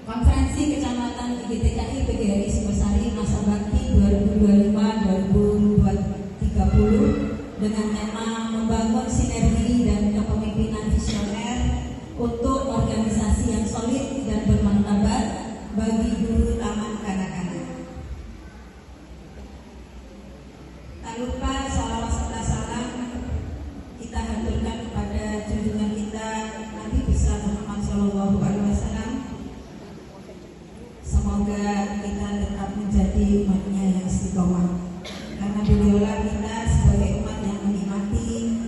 Konferensi Kecamatan IGTKI PGRI Sumbersari Masa Bakti 2025-2030 dengan tema membangun sinergi dan kepemimpinan visioner untuk organisasi yang solid dan bermartabat bagi guru taman kanak-kanak. Tak lupa salawat serta salam kita haturkan kepada junjungan kita Nabi besar Muhammad SAW. Semoga kita tetap menjadi umatnya yang istiqomah, karena beliaulah kita sebagai umat yang menikmati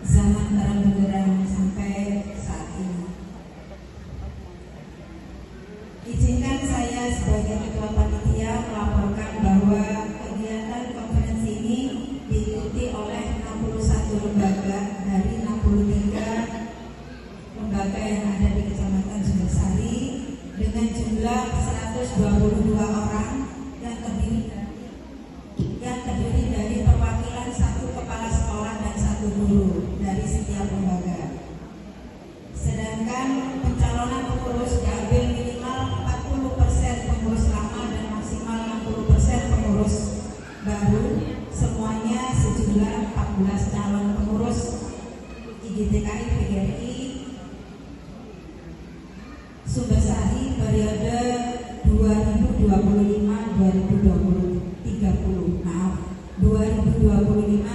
zaman terang benderang sampai saat ini. Izinkan saya sebagai ketua panitia melaporkan bahwa kegiatan konferensi ini diikuti oleh 61 lembaga dari 63 lembaga yang ada di Kecamatan Sumbersari dengan jumlah 122 orang yang terdiri dari perwakilan 1 kepala sekolah dan 1 guru dari setiap lembaga. Sedangkan pencalonan pengurus diambil minimal 40% pengurus lama dan maksimal 60% pengurus baru, semuanya sejumlah 14 calon pengurus IGTKI PGRI Sumbersari periode 2025-2030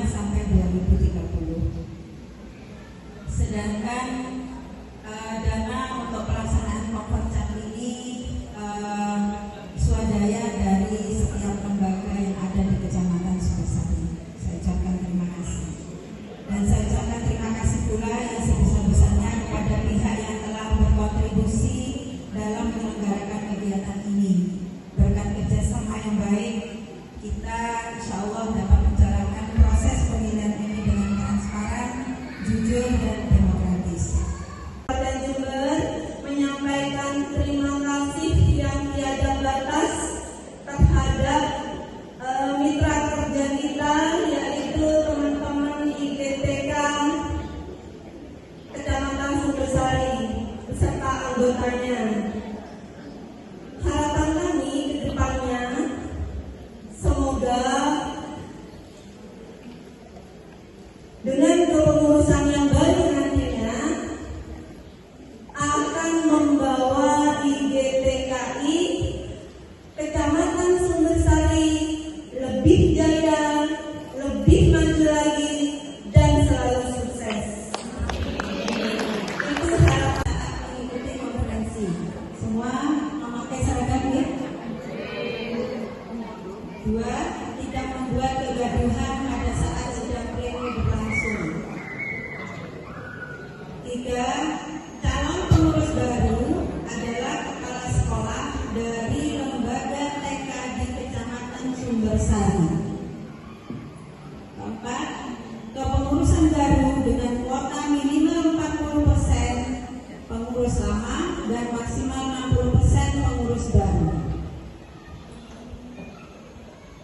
sampai 2030. Sedangkan dana untuk pelaksanaan konferensi ini swadaya dari setiap lembaga yang ada di Kecamatan Sumbersari. Saya ucapkan terima kasih. Dan saya ucapkan terima kasih pula yang sebesar-besarnya kepada pihak yang telah berkontribusi dalam menyelenggarakan kegiatan ini. Berkat kerjasama yang baik, kita insya Allah dapat menjalankan proses pemilihan ini dengan transparan, jujur, dan demokratis. Kabupaten Jember menyampaikan terima kasih yang tiada batas terhadap mitra kerja kita, yaitu teman-teman IGTK Kecamatan Sumbersari beserta anggotanya. Harapan kami ke depannya, semoga dengan kepengurusan yang baru nantinya akan membawa IGTKI Kecamatan Sumbersari lebih jaya, lebih maju lagi, dan selalu sukses. Itu harapan Mengikuti konferensi. Semua memakai seragam ya. 2. Tidak membuat kegaduhan pada saat sidang pleno berlangsung. 3. Calon pengurus baru adalah kepala sekolah dari lembaga TK di Kecamatan Sumbersari. 4. Kepengurusan baru dengan kuota minimal 40% pengurus lama dan maksimal 60% pengurus baru.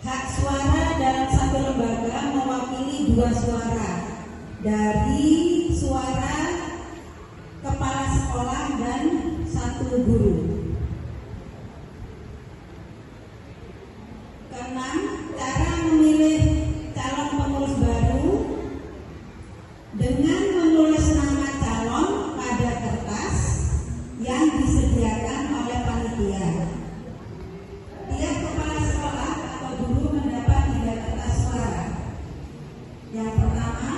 Hak suara dalam satu lembaga mewakili 2 suara dari suara kepala sekolah dan 1 guru. 6. Cara memilih calon pengurus baru dengan menulis nama calon pada kertas yang disediakan oleh panitia. Tiap kepala sekolah atau guru mendapat 3 kertas suara. Yang pertama,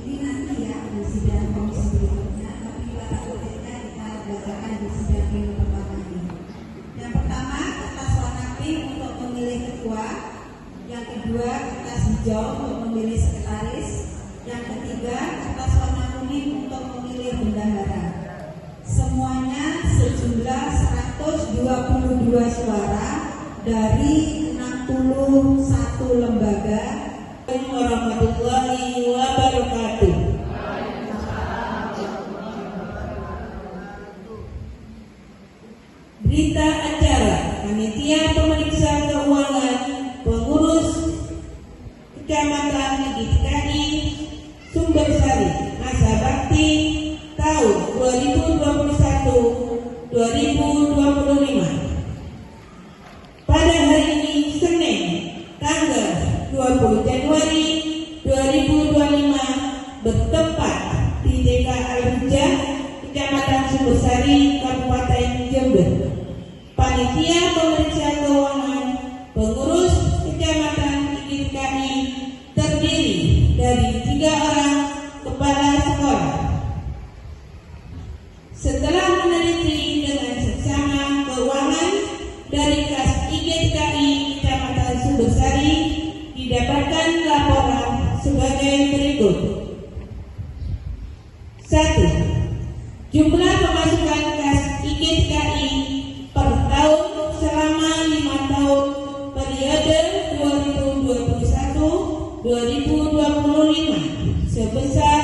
ini nanti ya di sidang komisi berikutnya, tapi pada akhirnya kita bacakan di sidang pleno pertama ini. Yang pertama, kertas warna pink untuk memilih ketua. Yang kedua, kertas hijau untuk memilih sekretaris. Yang ketiga, kertas warna kuning untuk memilih bendahara. Semuanya sejumlah 122 suara dari 61 lembaga. warahmatullahi wabarakatuh. Berita acara Panitia Pemeriksa Keuangan Pengurus Kecamatan IGTKI Sumbersari Masa Bakti tahun 2021-2025 mendapatkan laporan sebagai berikut. 1. Jumlah pemasukan kas IGTKI per tahun selama 5 tahun periode 2021-2025 sebesar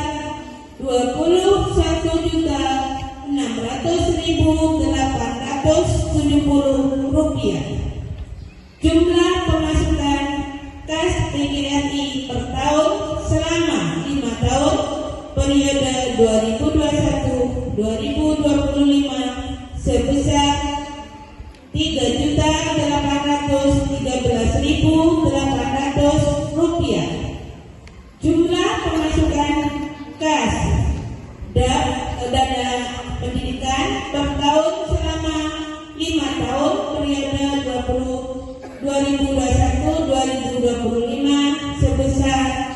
Rp21.600.870. Jumlah pemasukan kas PGRI per tahun selama 5 tahun periode 2021-2025 sebesar Rp3.813.800. Jumlah pemasukan kas dana pendidikan per tahun selama 5 tahun periode 2021-2025 sebesar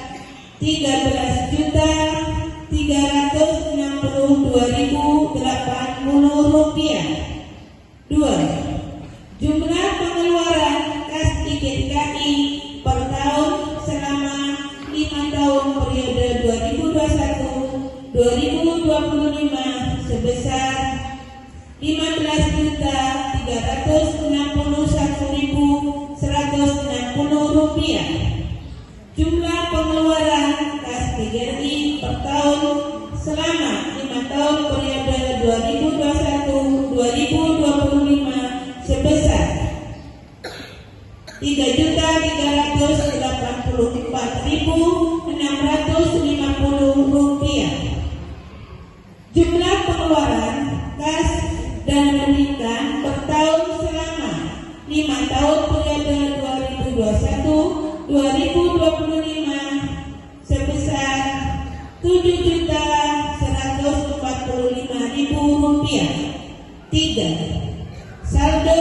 Rp3.362.080. 2. Jumlah pengeluaran kas IGTKI per tahun selama 5 tahun periode 2021-2025 sebesar Rp15.361.160. Jumlah pengeluaran kas PGRI per tahun selama 5 tahun periode 2021-2025 sebesar Rp3.384.650. Jumlah pengeluaran kas dan pendidikan per tahun selama 5 tahun periode 2021-2025 sebesar Rp7.145.000. 3. Saldo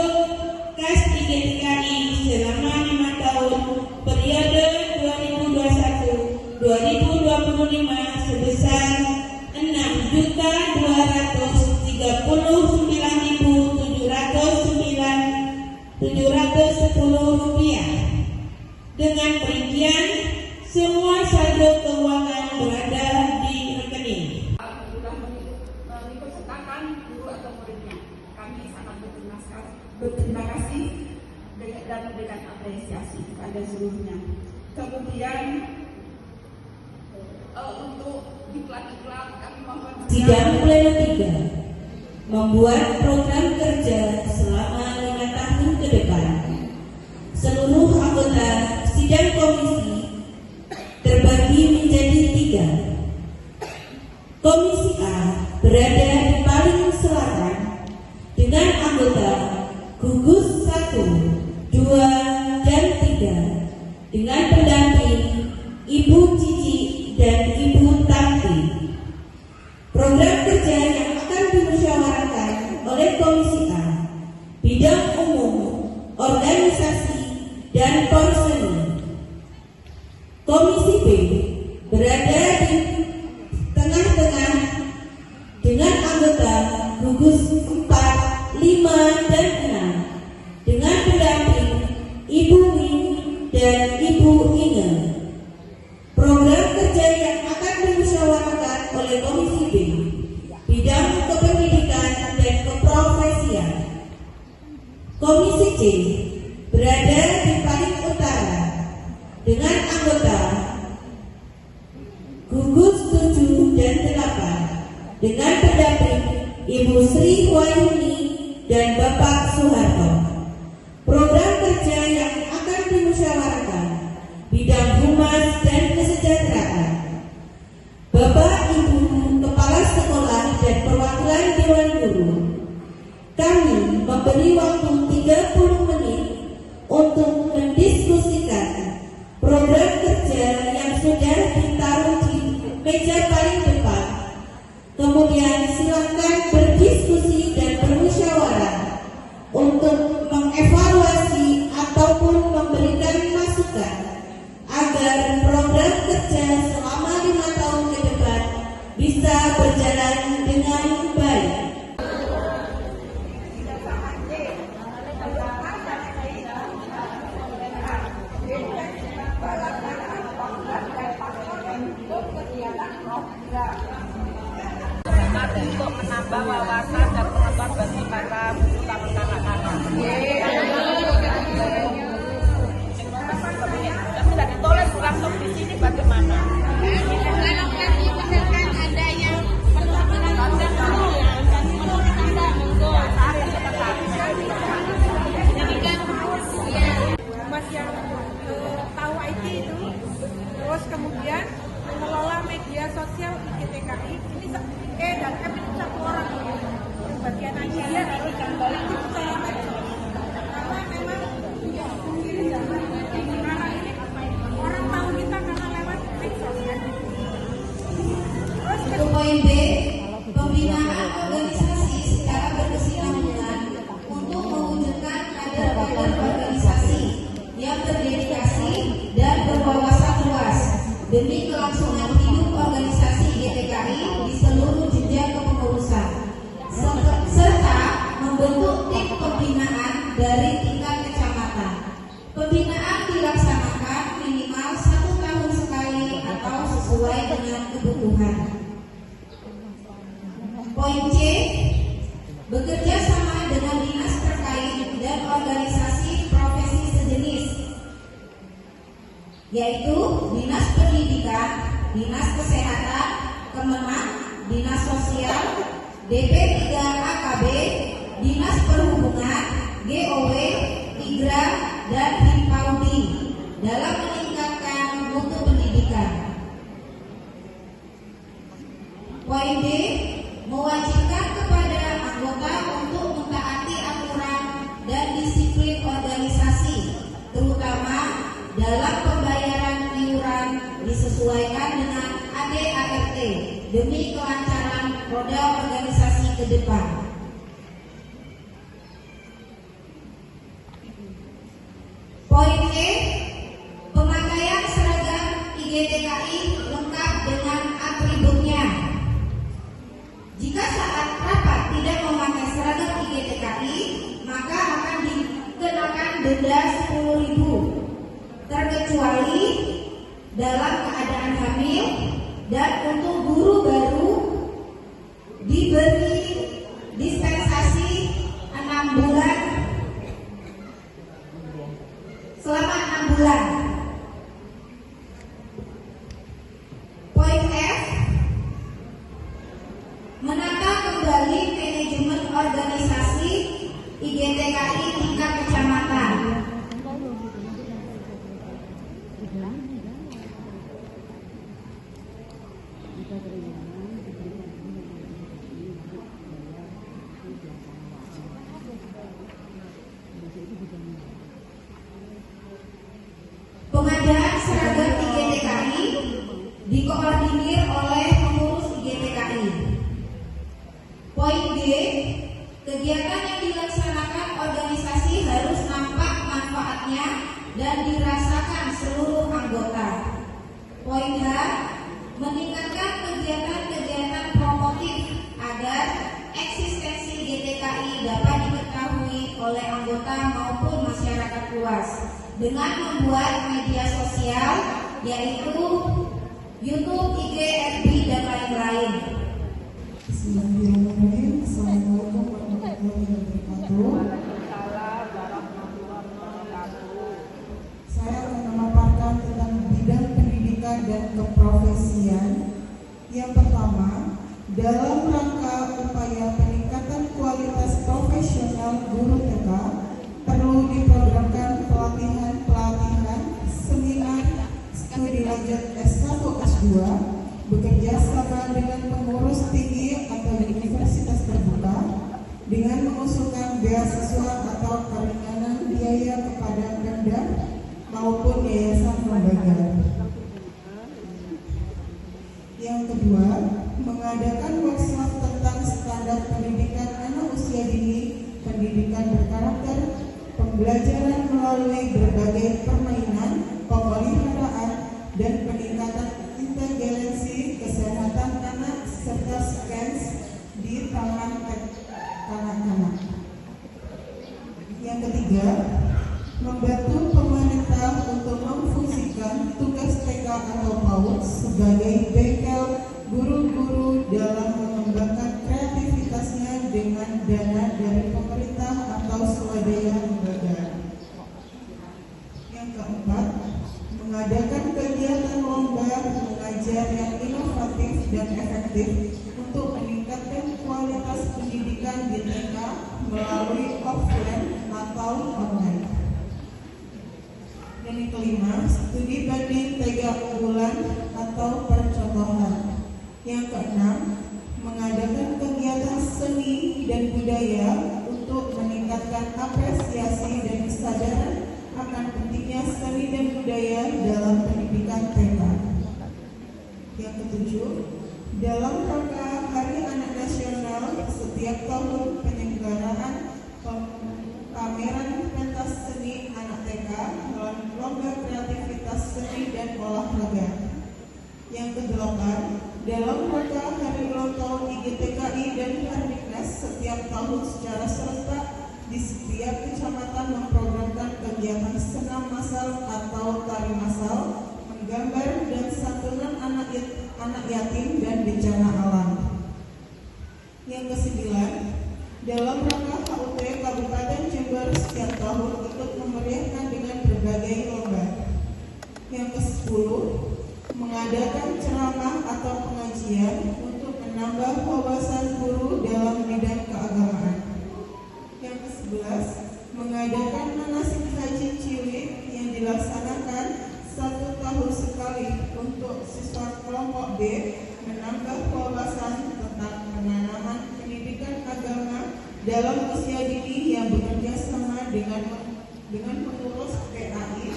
kas IGTKI selama 5 tahun periode 2021-2025 sebesar Rp6.239.710 dengan perincian semua saldo keuangan berada di rekening. Sudah mengikutsertakan guru atau muridnya. Kami sangat berterima kasih dan memberikan apresiasi kepada seluruhnya. Kemudian untuk diklat-diklat kami mohon Sidang pleno 3 membuat program kerja selama 5 tahun ke depan. Seluruh anggota sidang komisi terbagi menjadi 3. Komisi A berada di paling selatan dengan anggota gugus 1, 2, dan 3 dengan pendamping Ibu Cici dan Ibu Tanti. Program kerja yang akan dimusyawarahkan oleh Komisi A, bidang umum, organisasi, dan personil. Komisi B berada di tengah-tengah dengan anggota gugus 4, 5, dan 6 dengan pendamping Ibu Win dan Ibu Inge. Program kerja yang akan dimusyawarahkan oleh Komisi B, bidang kependidikan dan keprofesian. Komisi C berada di paling utara dengan anggota gugus 7 dan 8 dengan pendamping Ibu Sri Wahyuni dan Bapak Soeharto. Program kerja yang akan dimusyawarahkan bidang humas dan kesejahteraan. Bapak Ibu Kepala Sekolah dan perwakilan Dewan Guru, kami memberi waktu 30 menit untuk mendiskusikan program kerja yang sudah ditaruh di meja paling depan. Kemudian silakan berdiskusi dan bermusyawarah untuk mengevaluasi ataupun memberikan masukan agar program kerja selama 5 tahun ke depan bisa berjalan dengan baik. dengan dinas terkait dan organisasi profesi sejenis, yaitu Dinas Pendidikan, Dinas Kesehatan, Kemenang, Dinas Sosial, DP3AKB, Dinas Perhubungan, GOW, IGRA, dan Himpaudi dalam meningkatkan mutu pendidikan. Poin D, mewajibkan kepada anggota untuk mentaati aturan dan disiplin organisasi, terutama dalam pembayaran iuran disesuaikan dengan ADART demi kelancaran roda organisasi ke depan. Poin E, pemakaian seragam IGTKI lengkap dengan atributnya. Jika saat rapat tidak memakai seragam IGTKI, maka akan dikenakan denda 10.000, terkecuali dalam keadaan hamil dan untuk guru baru diberi dispensasi 6 bulan selama 6 bulan. Poin F, menata kembali manajemen organisasi IGTKI tingkat kecamatan. Pengadaan seragam IGTKI dikoordinir oleh pengurus IGTKI. Poin D, kegiatan yang dilaksanakan organisasi harus nampak manfaatnya dan dirasakan seluruh anggota. Poin H, meningkatkan kegiatan-kegiatan promotif agar eksistensi GTKI dapat diketahui oleh anggota maupun masyarakat luas dengan membuat media sosial yaitu YouTube, IG, FB, dan lain-lain. Bismillahirrahmanirrahim. Assalamualaikum warahmatullahi wabarakatuh. Saya akan memaparkan tentang bidang pendidikan dan keprofesian. Yang pertama, dalam rangka upaya peningkatan kualitas profesional guru TK, perlu diprogramkan pelatihan, seminar, studi lanjut S1, S2, bekerja sama dengan pengurus tinggi atau universitas terbuka dengan mengusulkan beasiswa atau keringanan biaya kepada Pemda maupun yayasan lembaga. Yang kedua, mengadakan workshop tentang standar pendidikan anak usia dini, pendidikan berkarakter, pembelajaran melalui berbagai permainan, pemeliharaan, dan peningkatan inteligensi kesehatan anak serta skans di taman kanak-kanak. Yang ketiga, membantu pemerintah untuk memfungsikan tugas TK atau PAUD sebagai bengkel guru-guru dalam mengembangkan kreativitasnya dengan dana dari pemerintah atau swadaya lembaga. Yang keempat, mengadakan kegiatan lomba mengajar yang inovatif dan efektif untuk meningkatkan kualitas pendidikan di TK melalui offline atau online. Dan yang kelima, studi banding 3 unggulan atau percontohan. Yang keenam, mengadakan kegiatan seni dan budaya untuk meningkatkan apresiasi dan kesadaran akan pentingnya seni dan budaya dalam pendidikan TK. Yang ketujuh, dalam rangka Hari Anak Nasional, setiap tahun penyelenggaraan pameran pentas seni anak TK dalam lomba kreativitas seni dan olahraga. Yang kedelapan, dalam rangka Hari Ulang Tahun IGTKI dan Hardiknas setiap tahun secara serentak di setiap kecamatan memprogramkan kegiatan senam massal atau tari massal, menggambar dan santunan anak yatim dan bencana alam. Yang kesembilan, dalam rangka HUT reguler setiap tahun ikut memeriahkan dengan berbagai lomba. Yang ke-10, mengadakan ceramah atau pengajian untuk menambah wawasan guru dalam bidang keagamaan. Yang ke-11, mengadakan manasik haji cilik yang dilaksanakan 1 tahun sekali untuk siswa kelompok B menambah wawasan tentang penanaman pendidikan agama dalam usia dini yang bekerja sama dengan pengurus PAI,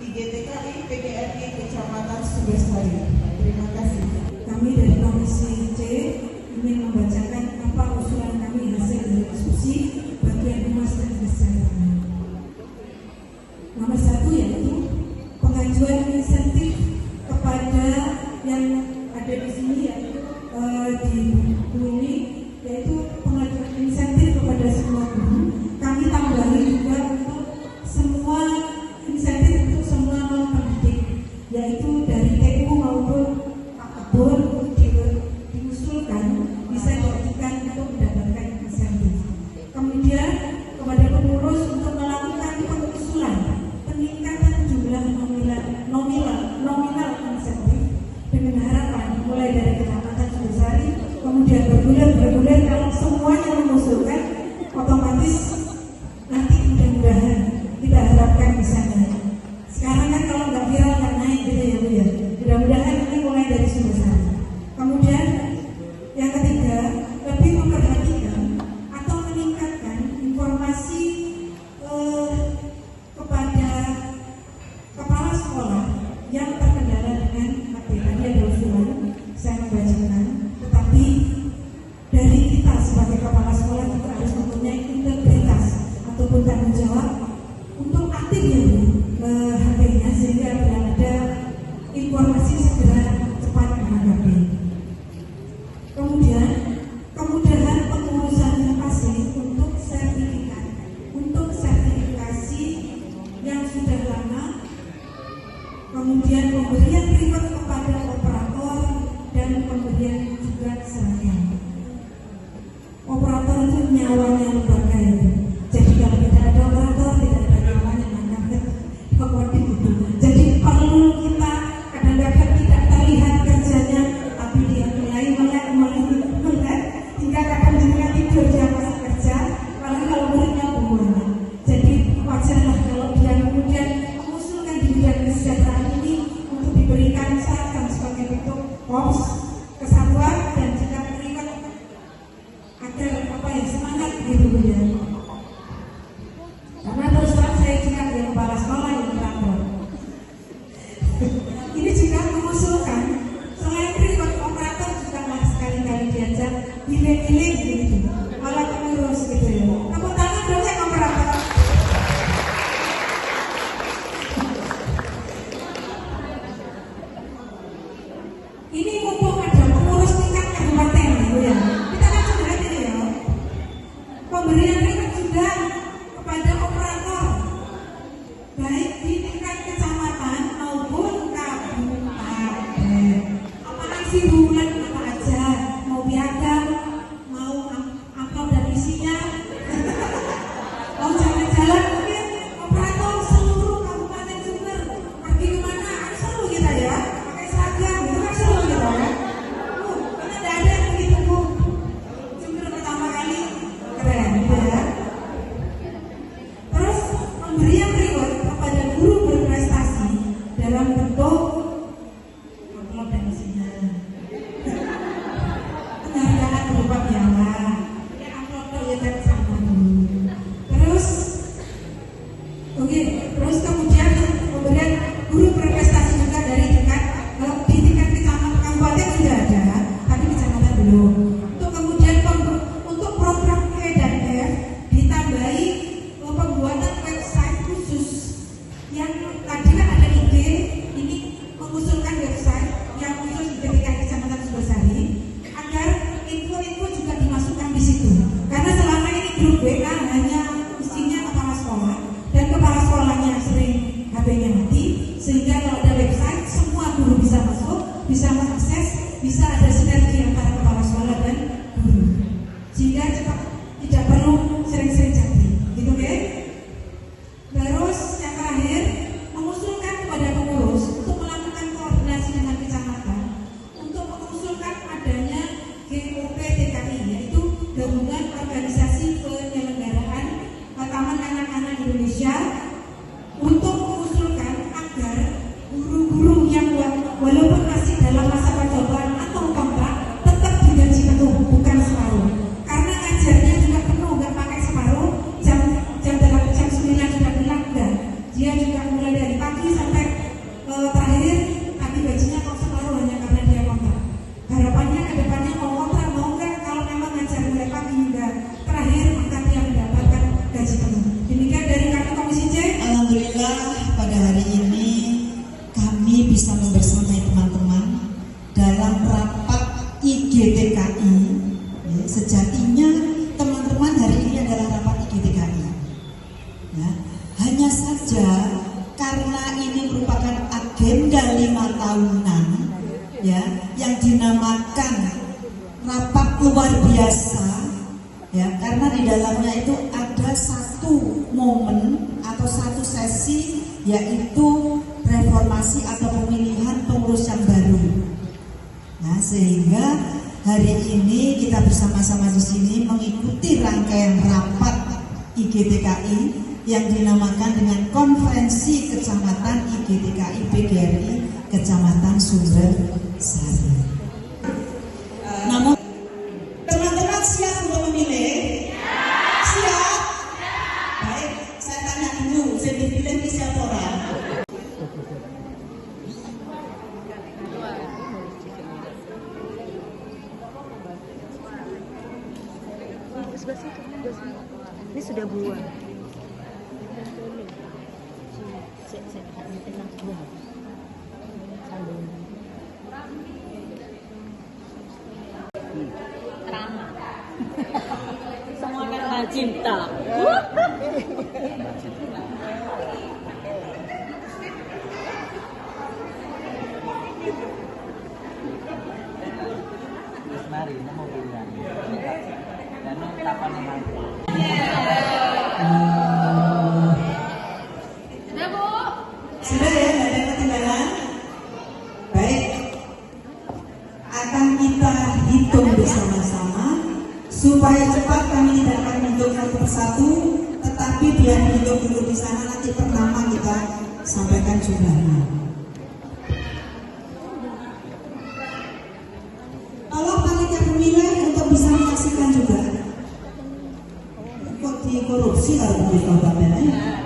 IGTKI, PGRI Kecamatan Sumbersari. Terima kasih. Kami dari Komisi C ingin membacakan apa usulan kami hasil dari diskusi bagian humas dan kesejahteraan. Nomor 1 yaitu pengajuan insentif kepada yang ada di sini yaitu di buku ini, yaitu pengajuan insentif kepada semua guru. Kami tambahi juga untuk semua insentif untuk semua non pendidik, yaitu dari TU maupun akabur diusulkan bisa diajukan untuk mendapatkan insentif. Kemudian kepada pengurus untuk melakukan pengusulan peningkatan jumlah nominal insentif dengan harapan mulai dari Kecamatan Sumbersari kemudian bergulir kalau semuanya mengusulkan, otomatis nanti mudah-mudahan kita harapkan bisa naik. Sekarang kan kalau nggak viral nggak naik gitu ya Bu ya. Mudah-mudahan ini mulai dari Sumbersari. Kemudian yang ketiga, lebih memperhatikan atau meningkatkan informasi kepada kepala sekolah yang terkendala dengan HP. Tadi ada usulan, saya membacakan, tetapi dari kita sebagai kepala sekolah juga harus mempunyai integritas ataupun tanggung jawab untuk aktifnya HP-nya sehingga bila ada informasi segera cepat menanggapi. Kemudian kemudahan pengurusan pasien untuk sertifikasi yang sudah lama, kemudian pemberian reward kepada operator dan pemberian juga seragam. Operator itu nyawanya lembaga itu. Jadi kalau tidak ada operator, tidak ada nyawanya, maka waduh gitu. Jadi perlu kita kadang-kadang tidak terlihat kerjanya, tapi dia mulai hingga kadang juga tidur dia masih kerja, karena kalau muridnya umurnya. Jadi wajarlah kalau dia kemudian mengusulkan di bidang kesejahteraan ini untuk diberikan seragam sebagai bentuk pos kesatuan dan juga reward agar semangat gitu ya. Karena terus terang saya juga dari kepala sekolah yang berangkat. Ini juga mengusulkan selain reward operator juga lah sekali-kali diajak pilih-pilih gitu, malah pengurus gitu ya. Tepuk tangan dong ya operator. Ini mumpung ada pengurus tingkat kabupaten gitu ya. Kita kan sudah ini ya. Pemberian reward juga kepada operator baik di tingkat kecamatan maupun kabupaten. Apaan sih bulan apa aja, mau piagam, mau amplop dan isinya, mau jalan-jalan mungkin operator seluruh kabupaten Sumber pergi kemana seru kita ya, pakai seragam itu kan seru kita ya. Karena tidak ada yang begitu Bu. Sumber pertama kali keren ya. Terus pemberian reward kepada guru berprestasi dalam bentuk amplop dan isinya. Penghargaan berupa piala. Ya amplop ya kan sama dulu. Terus terus kemudian pemberian guru berprestasi juga dari tingkat di tingkat kecamatan kabupaten sudah ada, tapi kecamatan belum. Untuk kemudian untuk program E dan F ditambahi pembuatan website khusus yang tadi kan ada IG, ini mengusulkan website yang khusus ketika kecamatan Sumbersari agar info-info juga dimasukkan di situ. Karena selama ini grup WA hanya isinya kepala sekolah dan kepala sekolahnya sering HP-nya mati, sehingga kalau ada website semua guru bisa masuk, bisa mengakses, bisa ada sinergi antara kepala sekolah dan guru, sehingga cepat tidak perlu sering-sering chatting, gitu kan? dalamnya itu ada satu momen atau satu sesi, yaitu reformasi atau pemilihan pengurus yang baru. Nah, sehingga hari ini kita bersama-sama di sini mengikuti rangkaian rapat IGTKI yang dinamakan dengan Konferensi Kecamatan IGTKI PGRI Kecamatan Sumber Sari. Namun teman-teman siap untuk memilih? Siap? Baik, saya tanya dulu, saya dipilih di siapa orang? Ini sudah buang. Semua karena cinta. Mari, mau bilang. Dan kapan yang Sudah ya, tidak ada ketinggalan. Baik, akan kita hitung bersama-sama supaya cepat. Kami tidak akan menghitung satu persatu, tetapi biar dihitung dulu di sana, nanti pertama kita sampaikan jumlahnya. Tolong panitia pemilihan untuk bisa menyaksikan juga. Kok dikorupsi kalau pemilih kabupatennya?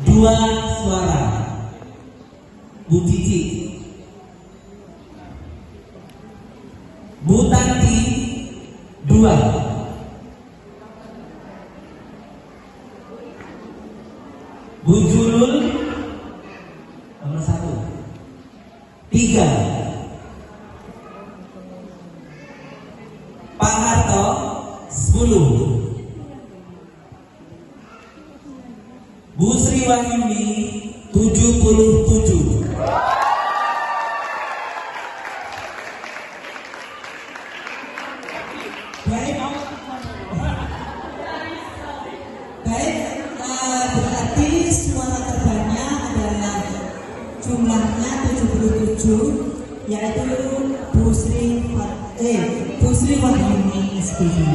Dua suara. Bu Cici. Bu Tanti 2. Bu Julul nomor 1. 3. Pak Harto 10. Bu Sri Wahyuni 77. Baik, berarti suara terbanyak adalah jumlahnya 77, yaitu Bu Sri Wahyuni SPG.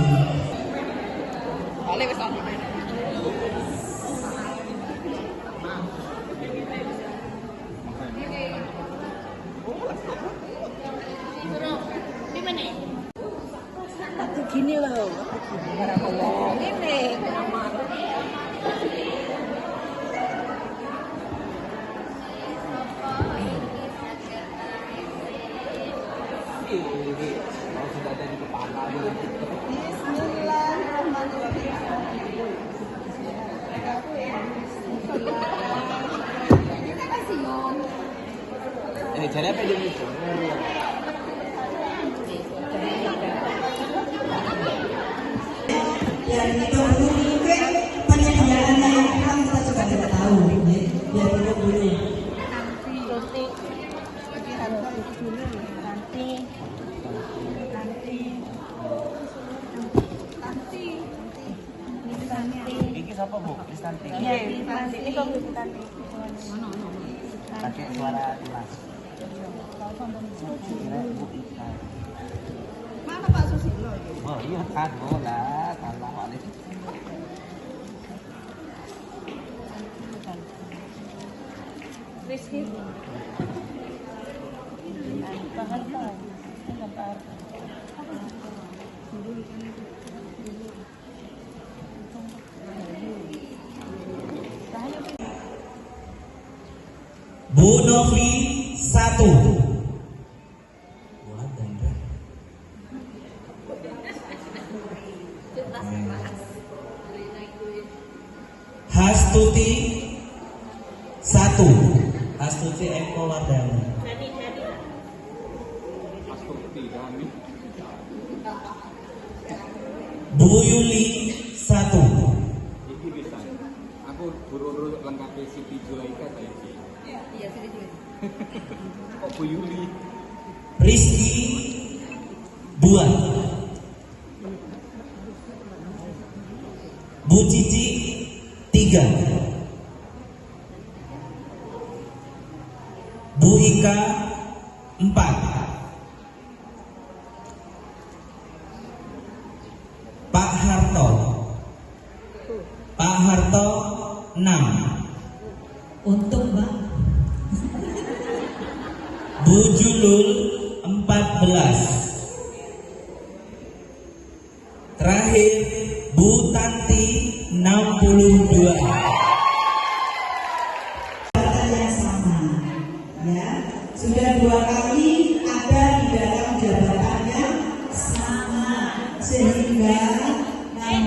Gini loh. Ini. Kalau sudah ada di kepala jadi apa dia itu? Yang itu mungkin penyediaannya yang kurang kita juga tidak tahu, ya. Biar kita dulu. Ini siapa Bu? Kristanti. Iya, ini kok Kristanti. Pakai suara jelas. Kira Bu Ika. Mana Pak Susilo? Oh iya kan, bola, kalau balik. Rizky. Pak Harto. Bu Novi 1. Hastuti 1. Hastuti Eko Wardani. Bu Yuli 1. Aku buru-buru lengkapi Siti Zulaika saya sih. Iya, sedikit. Kok Bu Yuli? Rizky 2. Bu Cici 3. Bu Ika 4. Pak Harto 6. Untuk Mbak. Bu Julul 14. Terakhir Bu Tanti 62. Yang sama, ya, sudah 2 kali ada di dalam jabatannya sama, sehingga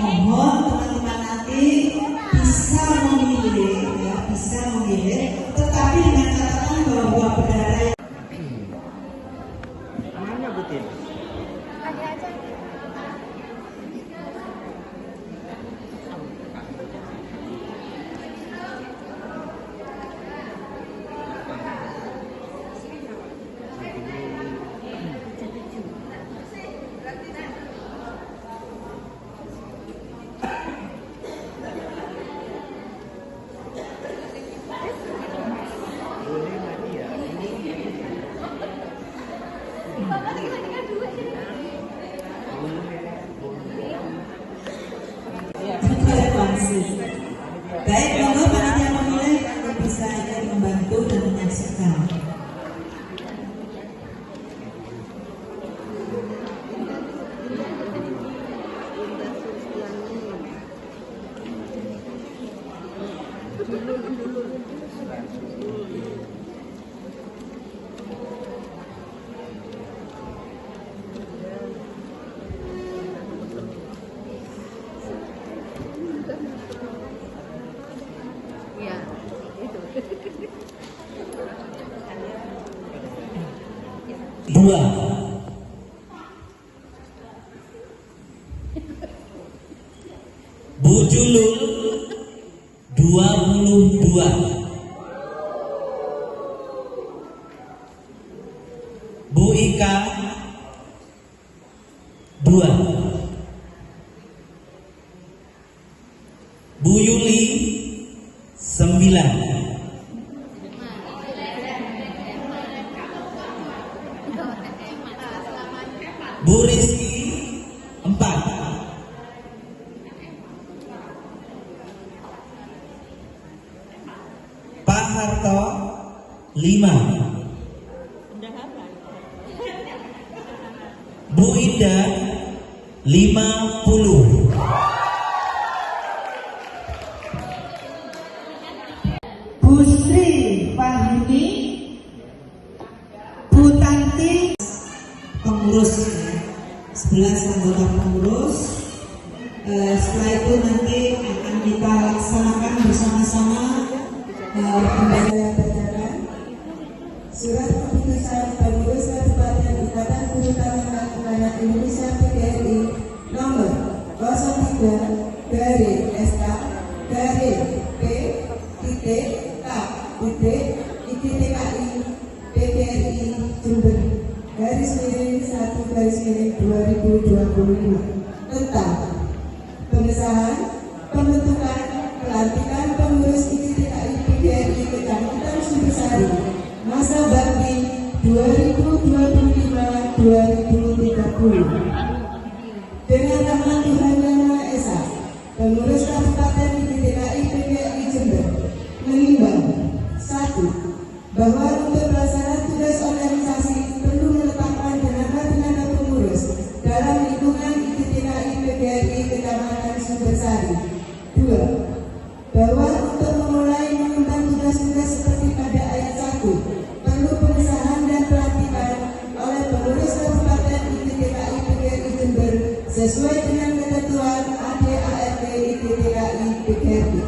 mohon teman-teman nanti bisa memilih, ya, bisa memilih, tetapi dengan catatan bahwa berdasarkan Mana Butin? baik, monggo panitia pemilih yang bisa ikut membantu dan menyaksikan. Iya, itu. 2. Bu Julul 22. Bu Ika 2. Bu Yuli 9. Bu Rizky 4. Pak Harto 5. Bu Ida 50. Bu Sri Wahyuni, Bu Tanti, pengurus, ya. 11 anggota pengurus. Setelah itu nanti akan kita laksanakan bersama-sama pembacaan bacaan surat keputusan pengurus Kabupaten Ikatan Guru Taliban Wilayah Indonesia PGRI nomor 03-P.K.I PGRI Jember _1/2025 tentang pengesahan pembentukan pelantikan pengurus ITTKI PGRI Kecamatan Sumbersari masa bakti 2025-2030 dengan nama Tuhan Yang Maha Esa. Pengurus Kabupaten ITTKI PGRI Jember menimbang 1. Bahwa untuk pelaksanaan tugas organisasi perlu meletakkan tenaga pengurus dalam lingkungan ITTKI IPGRI Kecamatan Sumbersari. 2. Bahwa untuk memulai mengemban tugas-tugas seperti pada ayat 1 perlu pengesahan dan pelantikan oleh pengurus Kabupaten IPTKI PGRI Jember sesuai dengan ketentuan ADART IPTKI PGRI.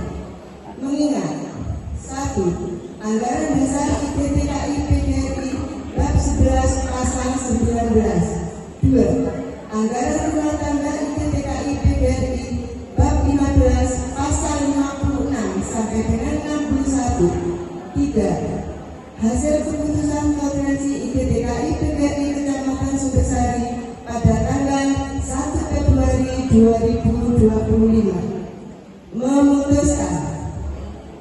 Mengingat 1. Anggaran dasar IPTKI PGRI bab 11 pasal 19. 2. Anggaran rumah tangga IPTKI PGRI bab 15 pasal 56 sampai dengan 61. 3. Hasil keputusan konferensi IPTKI PGRI Kecamatan Sumbersari pada tanggal 1 Februari 2025 memutuskan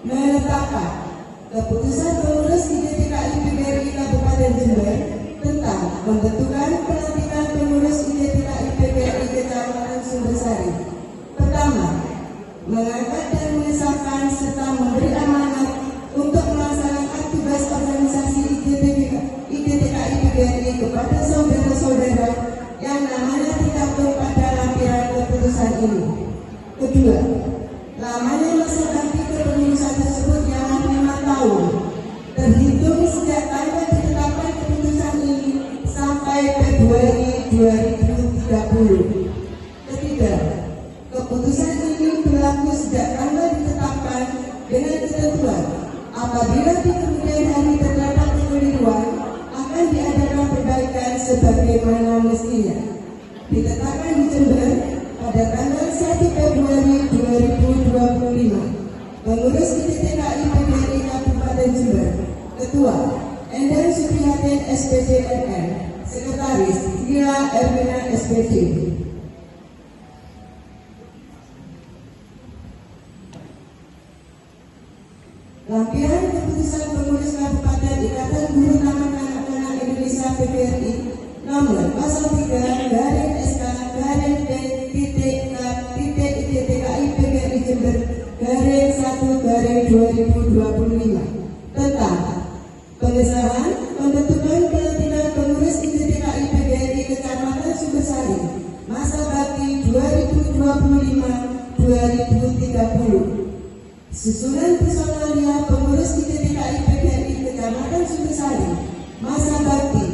menetapkan keputusan pengurus IPTKI PGRI Kabupaten Jember tentang pembentukan pelantikan pengurus IPTKI PGRI Kecamatan Sumbersari. Pertama, mengangkat dan mengesahkan serta memberi amanat untuk melaksanakan tugas organisasi IPTKI PGRI kepada saudara-saudara yang namanya tercantum pada lampiran keputusan ini. Kedua, lamanya masa bakti kepengurusan tersebut yang 5 tahun terhitung sejak tanggal ditetapkan keputusan ini sampai Februari 2030. Ketiga, keputusan ini berlaku sejak tanggal ditetapkan dengan ketentuan apabila di kemudian hari terdapat kekeliruan akan diadakan perbaikan sebagaimana mestinya. Ditetapkan di Jember pada tanggal 1 Februari 2025. Pengurus IPTKI PGRI Kabupaten Jember, Ketua Endang Suprihatin SPD NN, Sekretaris Gila Erwina SPD. Lampiran keputusan pengurus Kabupaten Ikatan Guru Taman Kanak-kanak Indonesia PGRI nomor 03 garing SK garing P.K.IPTKI PGRI Jember garing 1 garing 2025 tentang pengesahan pembentukan pelantikan pengurus IPTKI PGRI Kecamatan Sumbersari masa bakti 2025-2030. Susunan personalia pengurus IPTKI PGRI Kecamatan Sumbersari masa bakti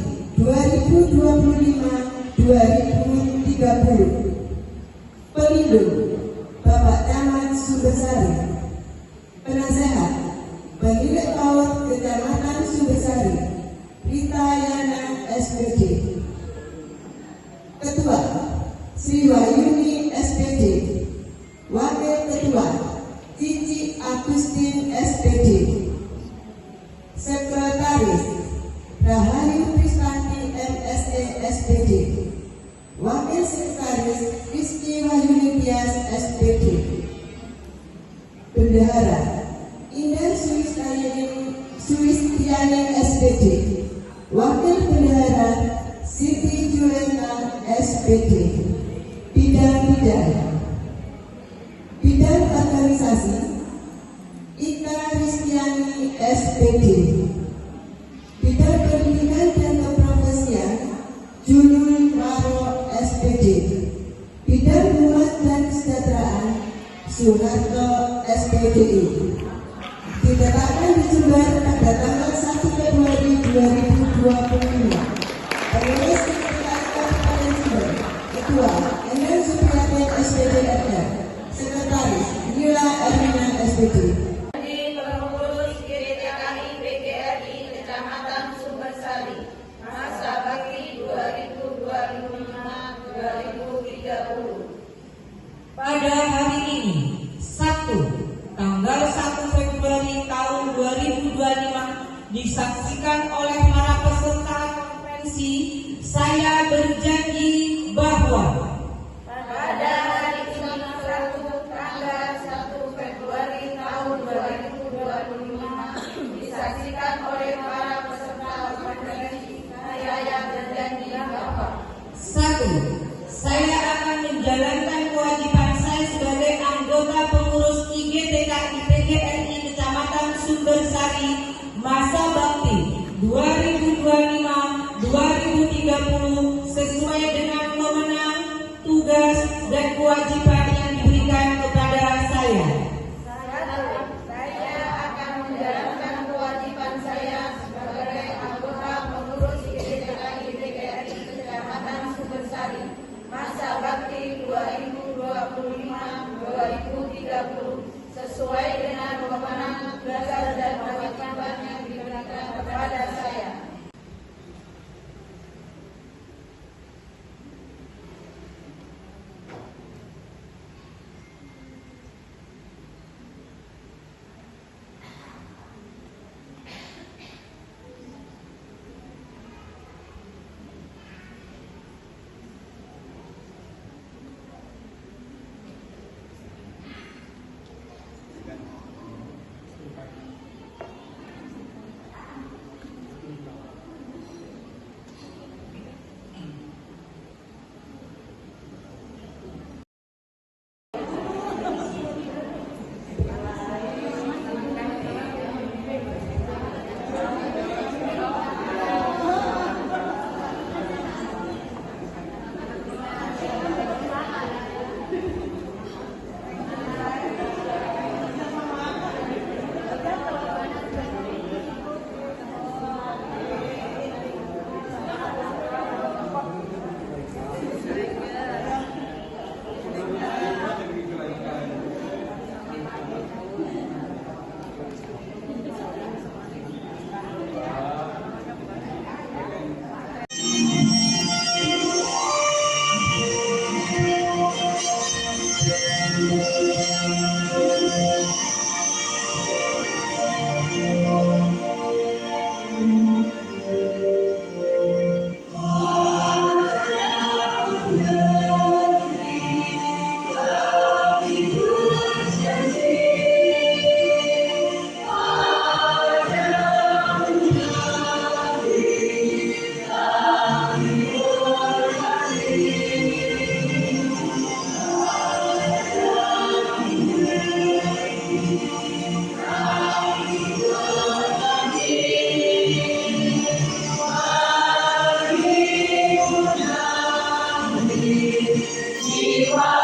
2025-2030. Pelindung Bapak Camat Sumbersari. Penasehat Pemilik PAUD Kecamatan Sumbersari Rita Yana SPD. Ketua Sri Wahyuni SPD. Wakil Ketua Cici Agustin SPD. Sekretaris Rahayu Kristanti MSE SPD. Wakil Sekretaris Rizky Wahyuni Tias SPD. Bendahara Indah Suwistianing SPD. Wakil Bendahara Siti Julenta SPD. Bidang organisasi Ika Rizkyani SPD. Bidang pendidikan dan keprofesian Junul Waro SPD. Bidang umat dan kesejahteraan Soeharto SPDI. Ditetapkan di Jember pada tanggal 1 Februari 2025. Pengurus IPTKI Kabupaten Jember, Ketua Endang Suprihatin SPD NN, Sekretaris Gila Erwina SPD. Pengurus IPTKI PGRI Kecamatan Sumbersari masa bakti 2025-2030. Pada hari ini, Sabtu, tanggal 1 Februari tahun 2025, disaksikan oleh para peserta konferensi, saya berjanji bahwa pada hari ini Sabtu, tanggal 1 Februari tahun 2025, disaksikan oleh para peserta konferensi, saya yang berjanji bahwa 1. Saya akan menjalankan kewajiban saya sebagai anggota pengurus IPTKI PGRI Kecamatan Sumbersari masa bakti 2025-2030 sesuai dengan wewenang, tugas, dan kewajiban yang diberikan kepada saya. Saya akan menjalankan kewajiban saya sebagai anggota pengurus IGDKI DPRI Kecamatan Sumbersari masa bakti 2025-2030 sesuai dengan wewenang tugas dan kewajiban yang diberikan kepada saya. Jiwa